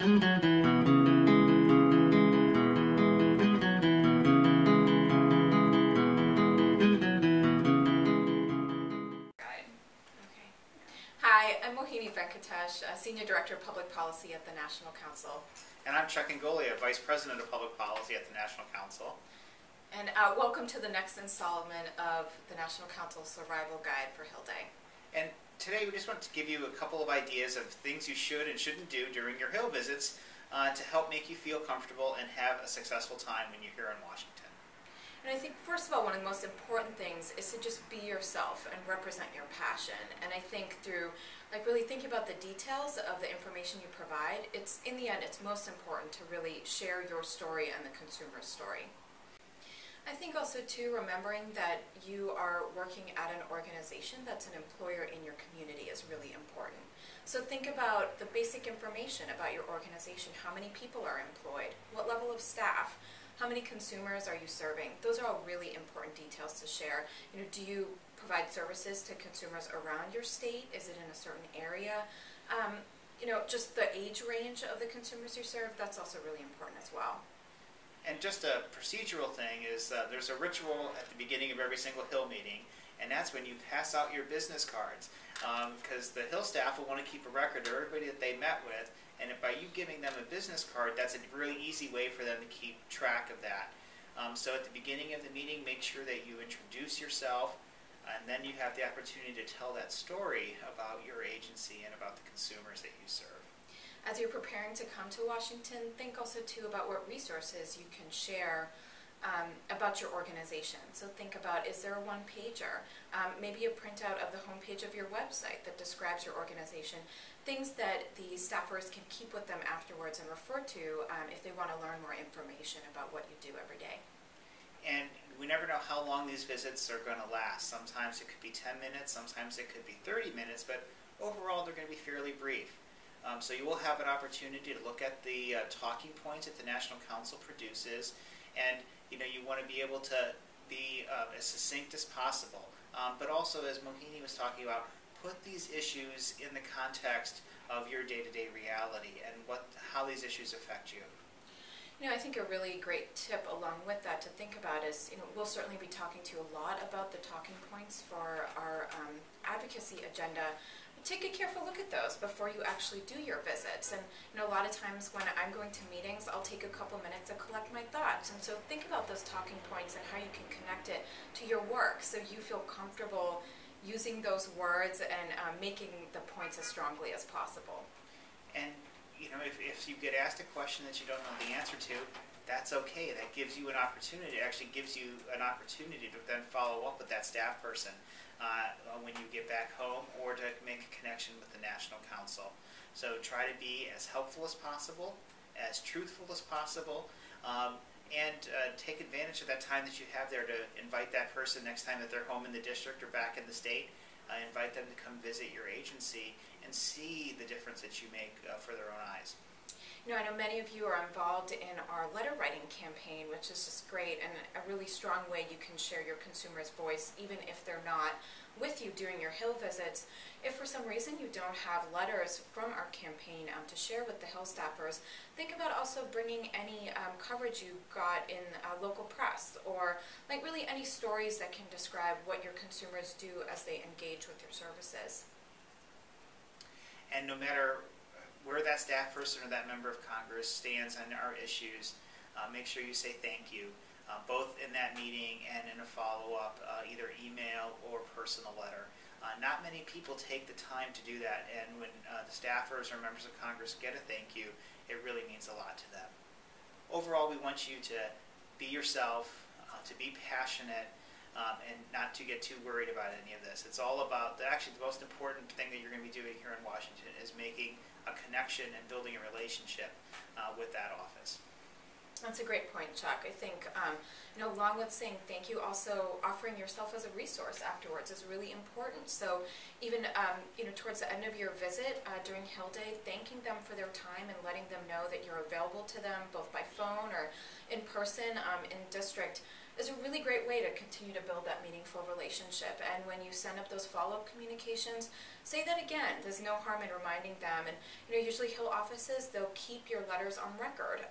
Hi, I'm Mohini Vankatesh, Senior Director of Public Policy at the National Council. And I'm Chuck Ingoglia, Vice President of Public Policy at the National Council. And welcome to the next installment of the National Council Survival Guide for Hill Day. And today we just want to give you a couple of ideas of things you should and shouldn't do during your Hill visits to help make you feel comfortable and have a successful time when you're here in Washington. And I think, first of all, one of the most important things is to just be yourself and represent your passion. And I think through really thinking about the details of the information you provide, in the end, it's most important to really share your story and the consumer's story. I think also, too, remembering that you are working at an organization that's an employer in your community is really important. So think about the basic information about your organization. How many people are employed? What level of staff? How many consumers are you serving? Those are all really important details to share. Do you provide services to consumers around your state? Is it in a certain area? Just the age range of the consumers you serve, that's also really important as well. And just a procedural thing is there's a ritual at the beginning of every single Hill meeting, and that's when you pass out your business cards. Because the Hill staff will want to keep a record of everybody that they met with, and if by you giving them a business card, that's a really easy way for them to keep track of that. So at the beginning of the meeting, make sure that you introduce yourself, and then you have the opportunity to tell that story about your agency and about the consumers that you serve. As you're preparing to come to Washington, think also too about what resources you can share about your organization. So think about, is there a one-pager? Maybe a printout of the homepage of your website that describes your organization. Things that the staffers can keep with them afterwards and refer to if they want to learn more information about what you do every day. And we never know how long these visits are going to last. Sometimes it could be 10 minutes, sometimes it could be 30 minutes, but overall they're going to be fairly brief. So you will have an opportunity to look at the talking points that the National Council produces, and you want to be able to be as succinct as possible. But also, as Mohini was talking about, put these issues in the context of your day-to-day reality and how these issues affect you. I think a really great tip along with that to think about is, we'll certainly be talking to you a lot about the talking points for our advocacy agenda. Take a careful look at those before you actually do your visits. And a lot of times when I'm going to meetings, I'll take a couple minutes to collect my thoughts. And so think about those talking points and how you can connect it to your work so you feel comfortable using those words and making the points as strongly as possible. And if you get asked a question that you don't know the answer to, that's okay. That gives you an opportunity. It actually gives you an opportunity to then follow up with that staff person when you get back home, or to make a connection with the National Council. So try to be as helpful as possible, as truthful as possible, and take advantage of that time that you have there to invite that person next time that they're home in the district or back in the state. Invite them to come visit your agency and see the difference that you make for their own eyes. I know many of you are involved in our letter writing campaign, which is just great and a really strong way you can share your consumer's voice, even if they're not with you during your Hill visits. If for some reason you don't have letters from our campaign to share with the Hill staffers, think about also bringing any coverage you got in local press, or really any stories that can describe what your consumers do as they engage with your services. And no matter where that staff person or that member of Congress stands on our issues, make sure you say thank you, both in that meeting and in a follow-up, either email or personal letter. Not many people take the time to do that, and when the staffers or members of Congress get a thank you, it really means a lot to them. Overall, we want you to be yourself, to be passionate, and not to get too worried about any of this. It's all about, actually the most important thing that you're going to be doing here in Washington is making a connection and building a relationship with that office. That's a great point, Chuck. I think, along with saying thank you, also offering yourself as a resource afterwards is really important. So even, towards the end of your visit during Hill Day, thanking them for their time and letting them know that you're available to them both by phone or in person in district is a really great way to continue to build that meaningful relationship. And when you send up those follow-up communications, say that again. There's no harm in reminding them. And usually Hill offices, they'll keep your letters on record.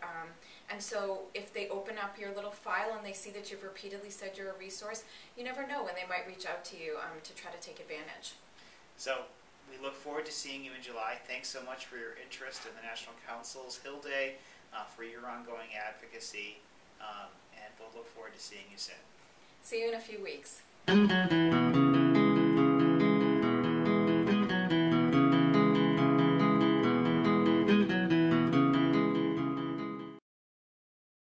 And so if they open up your little file and they see that you've repeatedly said you're a resource, you never know when they might reach out to you to try to take advantage. So we look forward to seeing you in July. Thanks so much for your interest in the National Council's Hill Day, for your ongoing advocacy, and we'll look forward to seeing you soon. See you in a few weeks.